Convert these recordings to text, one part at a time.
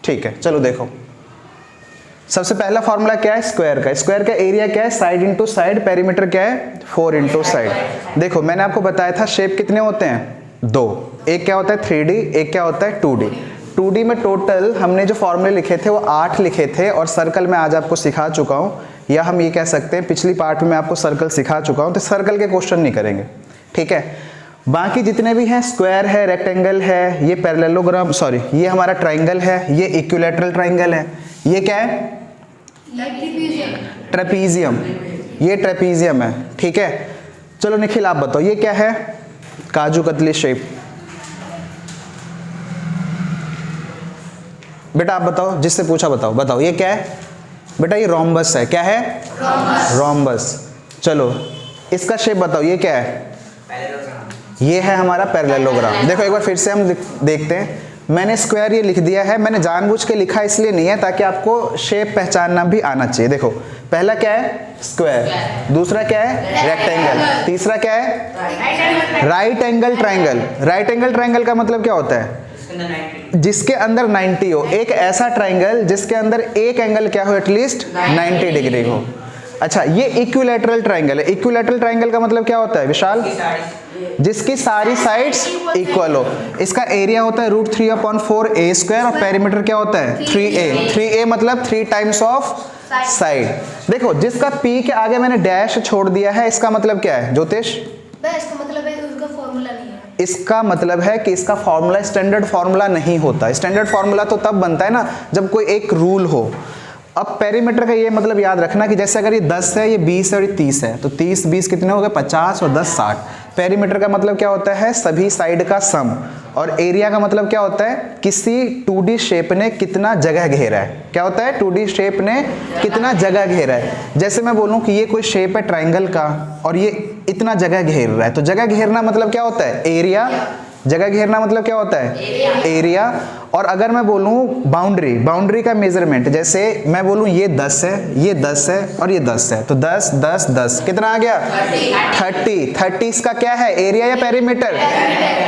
ठीक है, चलो देखो सबसे पहला फॉर्मूला क्या है, स्क्वायर का। स्क्वायर का एरिया क्या है, साइड इंटू साइड, पेरीमीटर क्या है 4 इंटू साइड। देखो मैंने आपको बताया था शेप कितने होते हैं, 2, एक क्या होता है 3D, एक क्या होता है 2D। 2D में टोटल हमने जो फॉर्मूले लिखे थे वो 8 लिखे थे, और सर्कल में आज आपको सिखा चुका हूँ, या हम ये कह सकते हैं पिछली पार्ट में आपको सर्कल सिखा चुका हूँ, तो सर्कल के क्वेश्चन नहीं करेंगे, ठीक है। बाकी जितने भी हैं, स्क्वायर है, रेक्टेंगल है, ये पैरेललोग्राम, सॉरी ये हमारा ट्राइंगल है, ये इक्विलैटरल ट्राइंगल है, ये क्या है ट्रेपीजियम, ये ट्रेपीजियम है, ठीक है। चलो निखिल आप बताओ ये क्या है, काजू कतली शेप। बेटा आप बताओ, जिससे पूछा बताओ, बताओ ये क्या है बेटा, ये रोम्बस है, क्या है रोम्बस। चलो इसका शेप बताओ, ये क्या है, ये है हमारा पैरेललोग्राम। देखो एक बार फिर से हम देखते हैं, मैंने स्क्वायर ये लिख दिया है, मैंने जानबूझ के लिखा इसलिए नहीं है ताकि आपको शेप पहचानना भी आना चाहिए। देखो पहला क्या है स्क्वायर, दूसरा क्या है रेक्टेंगल, तीसरा क्या है right angle triangle. Right angle triangle का मतलब क्या होता है, जिसके अंदर 90 हो, एक ऐसा ट्राइंगल जिसके अंदर एक एंगल क्या हो एटलीस्ट 90 डिग्री हो। अच्छा ये इक्विलैटरल ट्राइंगल है। इक्विलैटरल ट्राइंगल का मतलब क्या होता है विशाल, जिसकी सारी साइड्स इक्वल हो। इसका एरिया होता है √3/4 a² और पेरीमीटर क्या होता है 3a। 3a मतलब 3 टाइम्स ऑफ साइड। देखो जिसका P के आगे मैंने डैश छोड़ दिया है, इसका मतलब क्या है ज्योतिष, इसका मतलब है उसका फॉर्मूला नहीं है। इसका मतलब है कि इसका फॉर्मूला स्टैंडर्ड फॉर्मूला नहीं होता। स्टैंडर्ड फॉर्मूला तो तब बनता है ना जब कोई एक रूल हो। अब पेरीमीटर का ये मतलब याद रखना कि जैसे अगर ये 10 है, ये 20 है और ये 30 है, तो 30 20 कितने हो गए 50 और 10 60। पेरीमीटर का मतलब क्या होता है, सभी साइड का सम। और एरिया का मतलब क्या होता है, किसी 2D शेप ने कितना जगह घेरा है। क्या होता है 2D शेप ने कितना जगह घेरा है। जैसे मैं बोलूं कि ये कोई शेप है ट्राइंगल का और ये इतना जगह घेर रहा है, तो जगह घेरना मतलब क्या होता है एरिया। जगह घेरना मतलब क्या होता है एरिया। और अगर मैं बोलूं बाउंड्री, बाउंड्री का मेजरमेंट, जैसे मैं बोलूं ये 10 है, ये 10 है और ये 10 है, तो 10 10 10 कितना आ गया 30। 30 इसका क्या है एरिया या पेरीमीटर,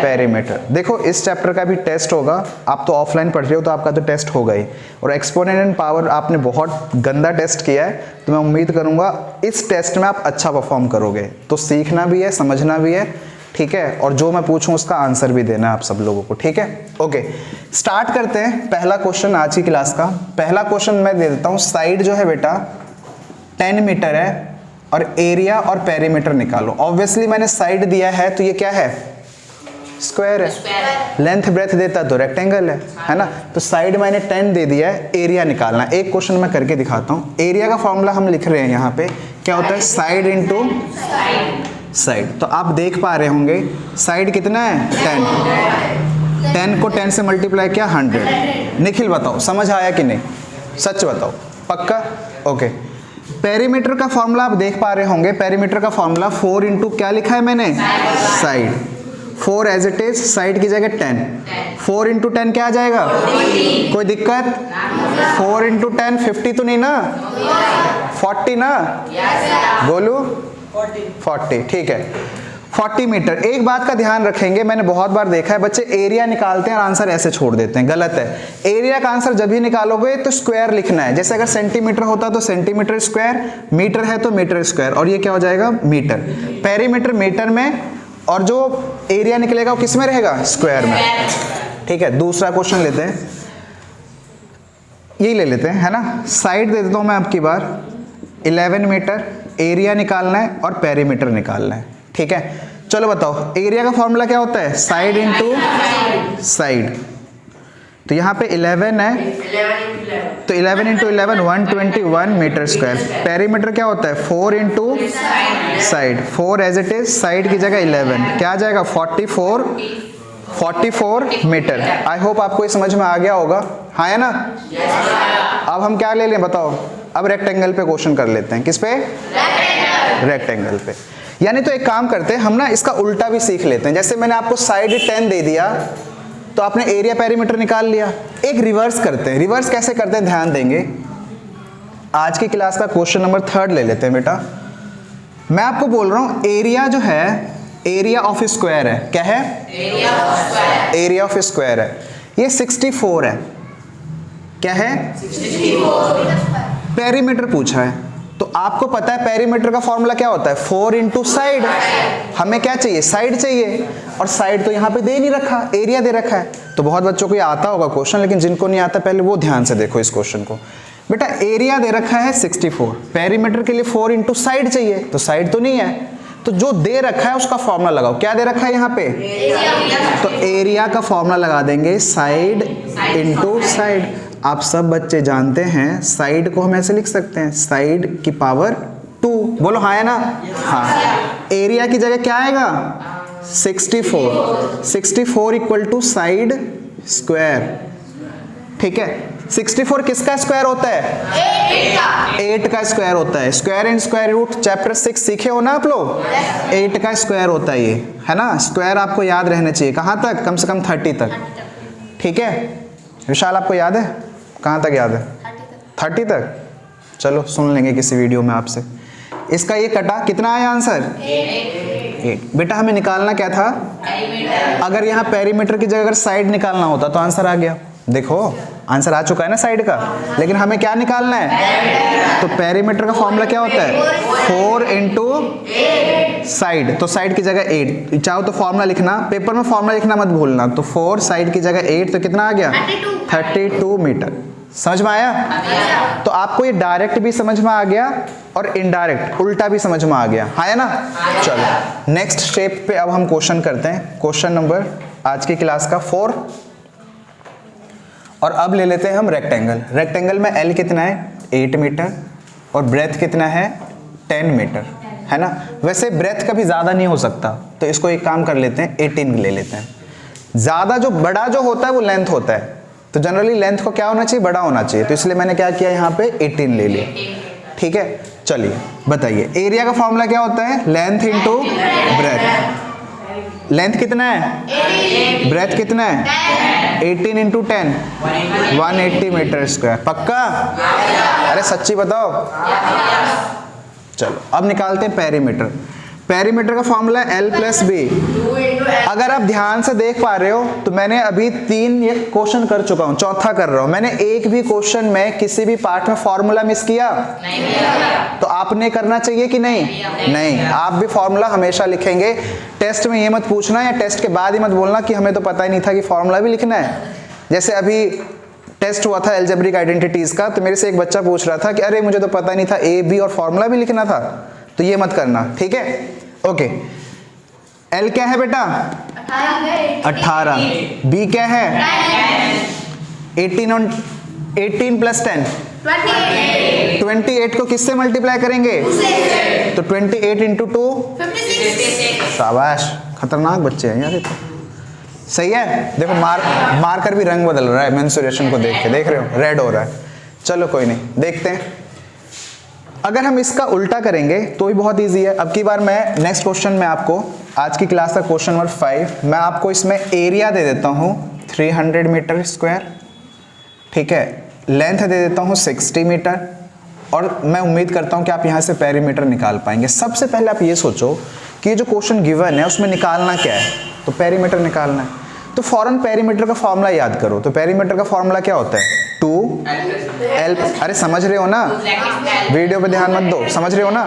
पेरीमीटर। देखो इस चैप्टर का भी टेस्ट होगा, आप तो ऑफलाइन पढ़ रहे हो तो आपका तो टेस्ट होगा ही। और एक्सपोनेंट एंड पावर आपने बहुत गंदा टेस्ट किया है, तो मैं उम्मीद करूंगा इस टेस्ट में आप अच्छा परफॉर्म करोगे। तो सीखना भी है, समझना भी है, ठीक है, और जो मैं पूछूं उसका आंसर भी देना है आप सब लोगों को, ठीक है। ओके स्टार्ट करते हैं पहला क्वेश्चन आज की क्लास का। पहला क्वेश्चन मैं दे देता हूं, साइड जो है बेटा 10 मीटर है और एरिया और पेरीमीटर निकालो। ऑब्वियसली मैंने साइड दिया है तो ये क्या है स्क्वायर है, लेंथ ब्रेथ देता तो रेक्टेंगल है ना। तो साइड मैंने 10 दे दिया है, एरिया निकालना। एक क्वेश्चन मैं करके दिखाता हूँ। एरिया का फॉर्मूला हम लिख रहे हैं यहाँ पे, क्या होता है साइड इंटू साइड। तो आप देख पा रहे होंगे साइड कितना है 10, 10 को 10 से मल्टीप्लाई किया 100। निखिल बताओ समझ आया कि नहीं, सच बताओ पक्का। ओके पेरीमीटर का फॉर्मूला आप देख पा रहे होंगे, पेरीमीटर का फॉर्मूला 4 इंटू क्या लिखा है मैंने side, 4 as it is, side की जगह 10, 4 इंटू 10 क्या आ जाएगा, कोई दिक्कत, 4 इंटू 10 50 तो नहीं ना, 40 ना, बोलू 40, ठीक है 40 मीटर। एक बात का ध्यान रखेंगे, मैंने बहुत बार देखा है बच्चे एरिया निकालते हैं और आंसर ऐसे छोड़ देते हैं, गलत है। एरिया का आंसर जब भी निकालोगे तो स्क्वायर लिखना है। जैसे अगर सेंटीमीटर होता तो सेंटीमीटर स्क्वायर, मीटर है तो मीटर स्क्वायर, और ये क्या हो जाएगा मीटर। पेरीमीटर मीटर में, और जो एरिया निकलेगा वो किस में रहेगा स्क्वायर में, ठीक है। दूसरा क्वेश्चन लेते हैं, यही ले लेते हैं है ना। साइड दे देता हूं मैं आपकी बार 11 मीटर, एरिया निकालना है और पेरीमीटर निकालना है, ठीक है। चलो बताओ एरिया का फॉर्मूला क्या होता है साइड इंटू साइड। तो यहाँ पे 11 है तो 11 इंटू 11 121 मीटर स्क्वायर। पेरीमीटर क्या होता है 4 into side, 4 as it is, side की जगह 11 क्या आ जाएगा 44 मीटर। आई होप आपको ये समझ में आ गया होगा, हाँ है ना। अब हम क्या ले लें बताओ, अब रेक्टेंगल पे क्वेश्चन कर लेते हैं। किस पे, रेक्टेंगल पे। यानी तो एक काम करते हैं हम ना, इसका उल्टा भी सीख लेते हैं। जैसे मैंने आपको साइड 10 दे दिया तो आपने एरिया पेरीमीटर निकाल लिया। एक रिवर्स करते हैं, रिवर्स कैसे करते हैं ध्यान देंगे। आज की क्लास का क्वेश्चन नंबर 3 ले लेते हैं बेटा। मैं आपको बोल रहा हूं एरिया जो है एरिया ऑफ स्क्वायर है, क्या है एरिया ऑफ स्क्वायर है। ये 64 है, क्या है? पेरीमीटर पूछा है, तो आपको पता है पेरीमीटर का फॉर्मूला क्या होता है? 4 इंटू साइड। हमें क्या चाहिए? साइड चाहिए, और साइड तो यहाँ पे दे नहीं रखा, एरिया दे रखा है। तो बहुत बच्चों को ये आता होगा क्वेश्चन, लेकिन जिनको नहीं आता पहले वो ध्यान से देखो इस क्वेश्चन को। बेटा एरिया दे रखा है 64, पेरीमीटर के लिए 4 इंटू साइड चाहिए, तो साइड तो नहीं है, तो जो दे रखा है उसका फॉर्मूला लगाओ। क्या दे रखा है यहाँ पे? तो एरिया का फॉर्मूला लगा देंगे साइड इंटू साइड। आप सब बच्चे जानते हैं साइड को हम ऐसे लिख सकते हैं, साइड की पावर 2। बोलो हाँ है ना? हाँ। एरिया की जगह क्या आएगा? 64। 64 इक्वल टू साइड स्क्वायर। ठीक है, 64 किसका स्क्वायर होता है? 8 का स्क्वायर होता है। Square and square root chapter 6 सीखे हो ना आप लोग? 8 का स्क्वायर होता है ये, है ना? स्क्वायर आपको याद रहने चाहिए। कहाँ तक? कम से कम 30 तक। ठीक है विशाल, आपको याद है? कहाँ तक याद है? 30 तक। चलो सुन लेंगे किसी वीडियो में आपसे। इसका ये कटा, कितना आया आंसर? 8। बेटा हमें निकालना क्या था? अगर यहाँ पेरीमीटर की जगह अगर साइड निकालना होता तो आंसर आ गया। देखो आंसर आ चुका है ना साइड का, लेकिन हमें क्या निकालना है? तो पेरीमीटर का फॉर्मूला क्या होता है? 4 इंटू साइड, तो साइड की जगह 8। चाहो तो फॉर्मूला लिखना, पेपर में फॉर्मूला लिखना मत भूलना। तो 4 साइड की जगह 8, तो कितना आ गया? 32 मीटर। समझ में आया? तो आपको ये डायरेक्ट भी समझ में आ गया और इनडायरेक्ट उल्टा भी समझ में आ गया, है ना? चलो नेक्स्ट स्टेप पे अब हम क्वेश्चन करते हैं। क्वेश्चन नंबर आज की क्लास का 4, और अब ले लेते हैं हम रेक्टेंगल। रेक्टेंगल में एल कितना है? 8 मीटर, और ब्रेथ कितना है? 10 मीटर, है ना? वैसे ब्रेथ कभी ज़्यादा नहीं हो सकता, तो इसको एक काम कर लेते हैं, 18 ले लेते हैं। ज़्यादा जो बड़ा जो होता है वो लेंथ होता है, तो जनरली लेंथ को क्या होना चाहिए? बड़ा होना चाहिए, तो इसलिए मैंने क्या किया यहाँ पे 18 ले लिया। ठीक है, चलिए बताइए एरिया का फॉर्मूला क्या होता है? Length into breadth. लेंथ कितना है? ब्रेथ कितना है? 18 इंटू 10, 180 मीटर स्क्वायर। पक्का? अरे सच्ची बताओ। चलो अब निकालते हैं पेरीमीटर। पेरीमीटर का फॉर्मूला L प्लस बी। अगर आप ध्यान से देख पा रहे हो तो मैंने अभी 3 ये क्वेश्चन कर चुका हूं, चौथा कर रहा हूं। मैंने एक भी क्वेश्चन में किसी भी पार्ट में फॉर्मूला मिस किया? नहीं। तो आपने करना चाहिए कि नहीं? नहीं। आप भी फॉर्मूला हमेशा लिखेंगे। टेस्ट में ये मत पूछना या टेस्ट के बाद ही मत बोलना कि हमें तो पता ही नहीं था कि फॉर्मूला भी लिखना है। जैसे अभी टेस्ट हुआ था एल्जेब्रिक आइडेंटिटीज का, तो मेरे से एक बच्चा पूछ रहा था कि अरे मुझे तो पता नहीं था ए बी और फॉर्मूला भी लिखना था। तो ये मत करना, ठीक है? ओके, एल क्या है बेटा? 18। बी क्या है? 18 प्लस 10 28 को किससे मल्टीप्लाई करेंगे? तो 28 इंटू 2 शाबाश, खतरनाक बच्चे हैं यार ये तो। सही है। देखो मार्कर भी रंग बदल रहा है मेंसुरेशन को देख के, देख रहे हो? रेड हो रहा है। चलो कोई नहीं, देखते हैं। अगर हम इसका उल्टा करेंगे तो भी बहुत इजी है। अब की बार मैं नेक्स्ट क्वेश्चन में आपको, आज की क्लास का क्वेश्चन नंबर 5, मैं आपको इसमें एरिया दे देता हूँ 300 मीटर स्क्वायर, ठीक है? लेंथ दे देता हूँ 60 मीटर, और मैं उम्मीद करता हूँ कि आप यहाँ से पेरीमीटर निकाल पाएंगे। सबसे पहले आप ये सोचो कि ये जो क्वेश्चन गिवन है उसमें निकालना क्या है? तो पेरीमीटर निकालना है। तो फौरन पेरीमीटर का फॉर्मूला याद करो। तो पेरीमीटर का फॉर्मूला क्या होता है? 2L। अरे समझ रहे हो ना? वीडियो पे ध्यान मत दो, समझ रहे हो ना?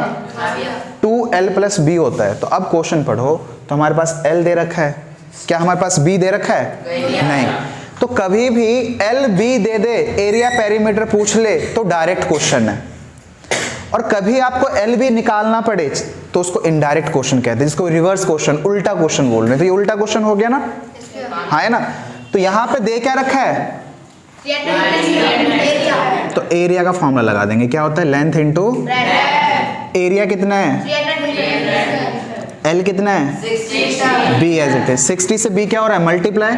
2L प्लस बी होता है। तो अब क्वेश्चन पढ़ो तो हमारे पास L दे रखा है, क्या हमारे पास B दे रखा है? नहीं। तो कभी भी L B दे दे, एरिया पेरीमीटर पूछ ले तो डायरेक्ट क्वेश्चन है, और कभी आपको L B निकालना पड़े तो उसको इनडायरेक्ट क्वेश्चन कहते हैं, जिसको रिवर्स क्वेश्चन, उल्टा क्वेश्चन बोल रहे हैं। तो ये उल्टा क्वेश्चन हो गया ना? हाँ है ना? तो यहाँ पे दे क्या रखा है? तो एरिया का फॉर्मूला लगा देंगे, क्या होता है? लेंथ इंटू एरिया कितना है? L कितना है? 60। B as it is. 60 से B क्या हो रहा है? मल्टीप्लाई।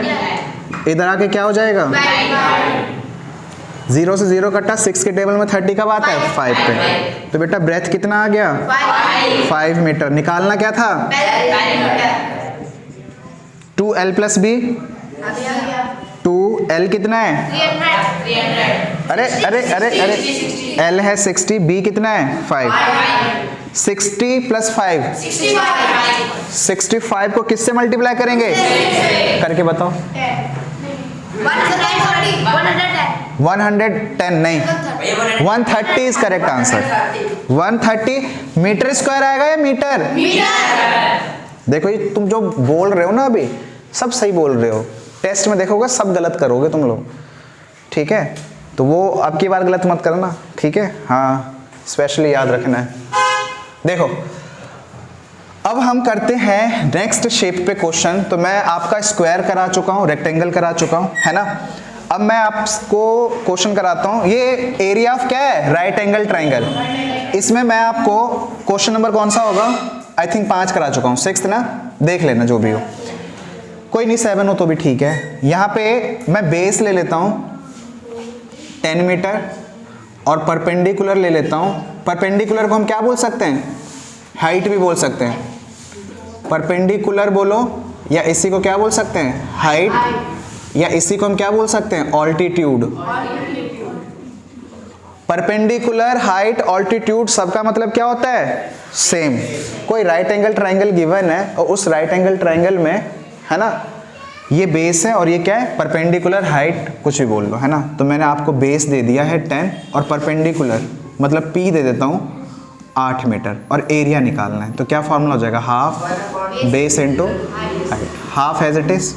इधर आके क्या हो जाएगा? 0 से 0 कटा, 6 के टेबल में 30 कब आता है? 5 पे। तो बेटा ब्रेथ कितना आ गया? 5 मीटर। निकालना क्या था? 2L plus B. 2L कितना है? 300। अरे अरे अरे अरे, L है 60, B कितना है? 5। 60 प्लस 5 65 को किससे मल्टीप्लाई करेंगे? करके बताओ। 110। 110 नहीं, 130 is correct answer. 130 meter square आएगा या मीटर? देखो ये तुम जो बोल रहे हो ना अभी सब सही बोल रहे हो, टेस्ट में देखोगे सब गलत करोगे तुम लोग, ठीक है? तो वो अब की बार गलत मत करना, ठीक है? हाँ, स्पेशली याद रखना है। देखो अब हम करते हैं नेक्स्ट शेप पे क्वेश्चन। तो मैं आपका स्क्वायर करा चुका हूँ, रेक्टेंगल करा चुका हूँ, है ना? अब मैं आपको क्वेश्चन कराता हूँ। ये एरिया ऑफ क्या है? Right angle triangle. इसमें मैं आपको क्वेश्चन नंबर कौन सा होगा? आई थिंक 5 करा चुका हूँ, 6th ना, देख लेना जो भी हो, कोई नहीं 7 हो तो भी ठीक है। यहाँ पे मैं बेस ले लेता हूँ 10 मीटर और परपेंडिकुलर ले लेता हूँ। परपेंडिकुलर को हम क्या बोल सकते हैं? हाइट भी बोल सकते हैं। परपेंडिकुलर बोलो, या इसी को क्या बोल सकते हैं? हाइट, या इसी को हम क्या बोल सकते हैं? ऑल्टीट्यूड। परपेंडिकुलर, हाइट, ऑल्टीट्यूड सबका मतलब क्या होता है? सेम। कोई राइट एंगल ट्राइंगल गिवन है और उस राइट एंगल ट्राइंगल में, है ना, ये बेस है और ये क्या है? परपेंडिकुलर, हाइट, कुछ भी बोल लो, है ना? तो मैंने आपको बेस दे दिया है 10 और परपेंडिकुलर मतलब P दे देता हूँ 8 मीटर और एरिया निकालना है। तो क्या फॉर्मूला हो जाएगा? Half base into height. Half as it is,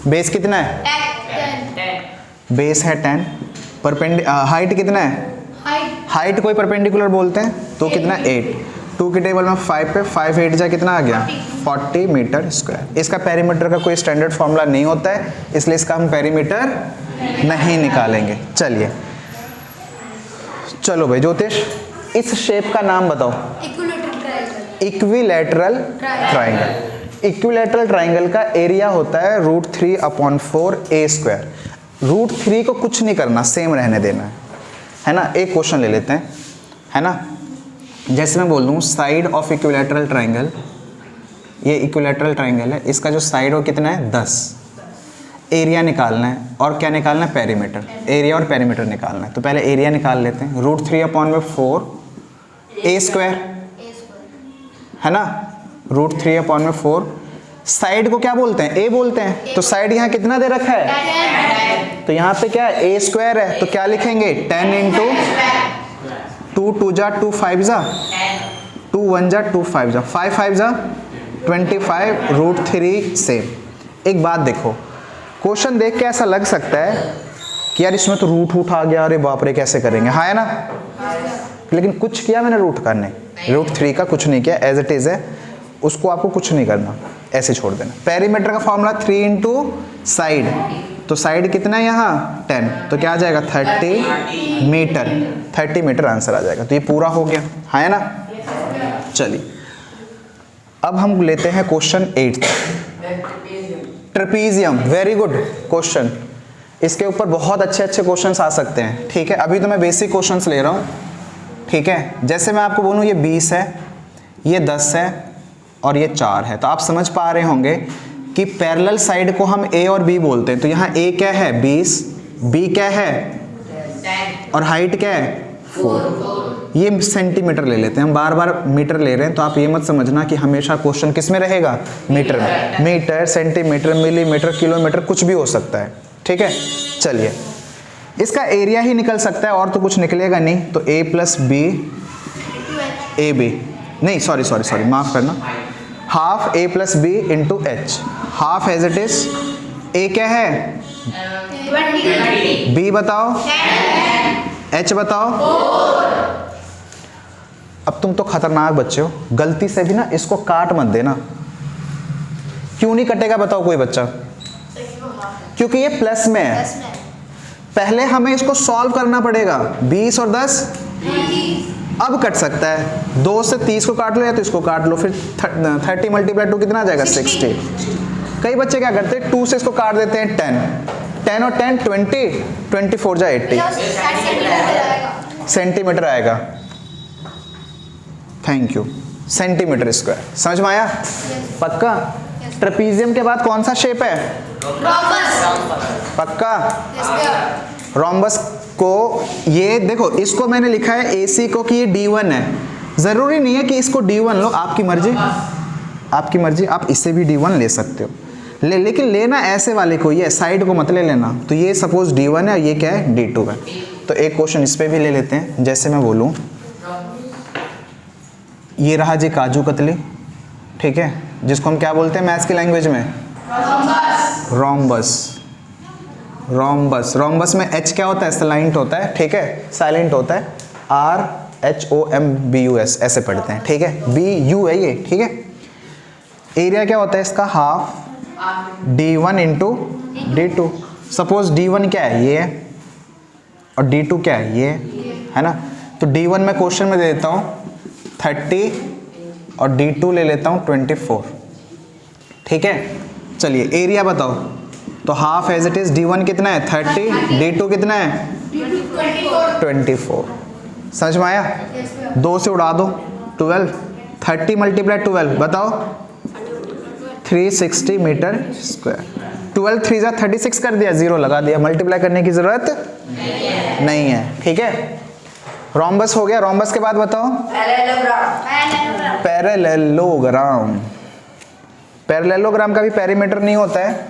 base कितना है? 10। बेस है 10, हाइट कितना है? हाइट कोई परपेंडिकुलर बोलते हैं तो कितना? 8। 2 की टेबल में 5 पे 5 8 जा कितना आ गया? 40 मीटर स्क्वायर। इसका पेरीमीटर का कोई स्टैंडर्ड फॉर्मूला नहीं होता है, इसलिए इसका हम पेरीमीटर नहीं निकालेंगे। चलिए, चलो भाई ज्योतिष, इस शेप का नाम बताओ। Equilateral triangle. इक्विलैटरल ट्राइंगल का एरिया होता है √3/4 a स्क्वायर। √3 को कुछ नहीं करना, सेम रहने देना है ना? एक क्वेश्चन ले लेते हैं, है ना? जैसे मैं बोल दूं साइड ऑफ इक्विलैटरल ट्राइंगल, ये इक्विलैटरल ट्राइंगल है, इसका जो साइड हो कितना है? 10। एरिया निकालना है और क्या निकालना है? पेरीमीटर। एरिया और पेरीमीटर निकालना है। तो पहले एरिया निकाल लेते हैं। √3/4 a स्क्वायर, है ना? √3/4। साइड को क्या बोलते हैं? a बोलते हैं। तो साइड यहाँ कितना दे रखा है? तो यहाँ पे क्या है? a स्क्वायर है, तो क्या लिखेंगे? 10 इंटू 2 2 जा 2 5 जा 2 1 जा 2 5 जा 5 5 जा 25 √3 सेम। एक बात देखो, क्वेश्चन देख के ऐसा लग सकता है कि यार इसमें तो रूट आ गया, अरे बाप रे कैसे करेंगे, हाँ है ना? लेकिन कुछ किया मैंने रूट का नहीं, √3 का कुछ नहीं किया, एज इट इज है, उसको आपको कुछ नहीं करना, ऐसे छोड़ देना। पेरीमीटर का फॉर्मूला 3 इंटू साइड, तो साइड कितना है यहाँ? 10, तो क्या आ जाएगा? 30 मीटर। 30 मीटर आंसर आ जाएगा। तो ये पूरा हो गया, हाँ है ना? चलिए अब हम लेते हैं question 8, trapezium. Very good question, इसके ऊपर बहुत अच्छे अच्छे क्वेश्चंस आ सकते हैं, ठीक है? अभी तो मैं बेसिक क्वेश्चंस ले रहा हूँ, ठीक है? जैसे मैं आपको बोलूँ ये 20 है, ये 10 है और ये 4 है, तो आप समझ पा रहे होंगे कि पैरेलल साइड को हम A और B बोलते हैं। तो यहाँ A क्या है? 20, B क्या है? और हाइट क्या है? 4। ये सेंटीमीटर ले लेते हैं, हम बार बार मीटर ले रहे हैं, तो आप ये मत समझना कि हमेशा क्वेश्चन किस में रहेगा? मीटर में। मीटर, सेंटीमीटर, मिलीमीटर, किलोमीटर, कुछ भी हो सकता है, ठीक है? चलिए, इसका एरिया ही निकल सकता है और तो कुछ निकलेगा नहीं। तो A + B AB, नहीं सॉरी माफ करना, half A + B into H। Half as it is, A क्या है? 20। B बताओ, H बताओ। अब तुम तो खतरनाक बच्चे हो, गलती से भी ना इसको काट मत देना। क्यों नहीं कटेगा बताओ कोई बच्चा? क्योंकि ये प्लस में है, पहले हमें इसको सॉल्व करना पड़ेगा। 20 और 10 अब कट सकता है, 2 से 30 को काट लो या तो इसको काट लो, फिर 30 × 2 कितना आ जाएगा? 60। कई बच्चे क्या करते हैं? 2 से इसको काट देते हैं 10 और 10 20, 24 जा 80 सेंटीमीटर आएगा। Thank you, centimetre square. समझ में आया? पक्का? ट्रेपीजियम के बाद कौन सा शेप है? पक्का? रोम्बस को ये देखो, इसको मैंने लिखा है AC को कि ये D1 है, जरूरी नहीं है कि इसको D1 लो, आपकी मर्जी, आपकी मर्जी, आप इसे भी D1 ले सकते हो। लेकिन लेना ऐसे वाले को, ये साइड को मत ले लेना। तो ये सपोज D1 है और ये क्या है D2 है। तो एक क्वेश्चन इस पे भी ले लेते हैं। जैसे मैं बोलूँ ये रहा जी काजू कतली, ठीक है, जिसको हम क्या बोलते हैं मैथ्स की लैंग्वेज में? रोम्बस। रोम्बस, रोम्बस में H क्या होता है? साइलेंट होता है, ठीक है, साइलेंट होता है। RHOMBUS ऐसे पढ़ते हैं, ठीक है। BU है ये, ठीक है। एरिया क्या होता है इसका? Half D1 into D2। Suppose D1 क्या है? ये है, और D2 क्या है? ये है ना। तो D1 में क्वेश्चन में दे देता हूँ 30 और D2 ले लेता हूँ 24, ठीक है। चलिए एरिया बताओ। तो half as it is D1 कितना है? 30, D2 कितना है? 24। समझ में आया? 2 से उड़ा दो 12, 30 मल्टीप्लाई 12 बताओ 360 मीटर स्क्वायर। 12 3 जा 36 कर दिया, 0 लगा दिया, मल्टीप्लाई करने की जरूरत नहीं है, ठीक है। रोम्बस हो गया। रोम्बस के बाद बताओ पैरेललोग्राम। पैरेललोग्राम का भी पेरीमीटर नहीं होता है,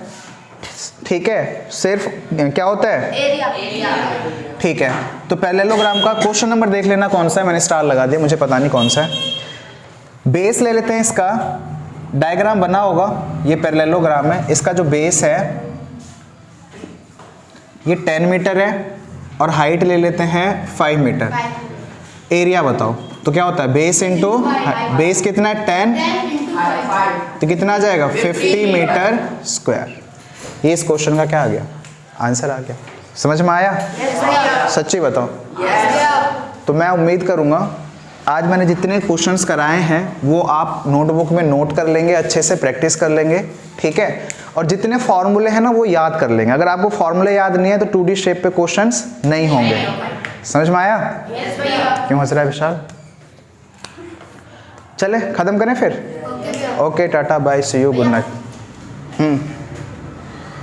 ठीक है, सिर्फ क्या होता है? एरिया। ठीक है। तो पैरेललोग्राम का क्वेश्चन नंबर देख लेना कौन सा है, मैंने स्टार लगा दिया, मुझे पता नहीं कौन सा है। बेस ले लेते हैं, इसका डायग्राम बना होगा, ये पैरेललोग्राम है। इसका जो बेस है ये 10 मीटर है और हाइट ले लेते हैं 5 मीटर। एरिया बताओ। तो क्या होता है? बेस इंटू बेस कितना है? 10, तो कितना आ जाएगा? 50 मीटर स्क्वायर। ये इस क्वेश्चन का क्या आ गया? आंसर आ गया। समझ में आया? सच्ची बताओ। तो मैं उम्मीद करूंगा आज मैंने जितने क्वेश्चंस कराए हैं वो आप नोटबुक में नोट कर लेंगे, अच्छे से प्रैक्टिस कर लेंगे, ठीक है। और जितने फॉर्मूले हैं ना वो याद कर लेंगे। अगर आपको फॉर्मूले याद नहीं है तो 2D शेप पे क्वेश्चंस नहीं होंगे। समझ में आया? क्यों हंस रहा है विशाल? चले खत्म करें फिर। Okay tata bye see you good night.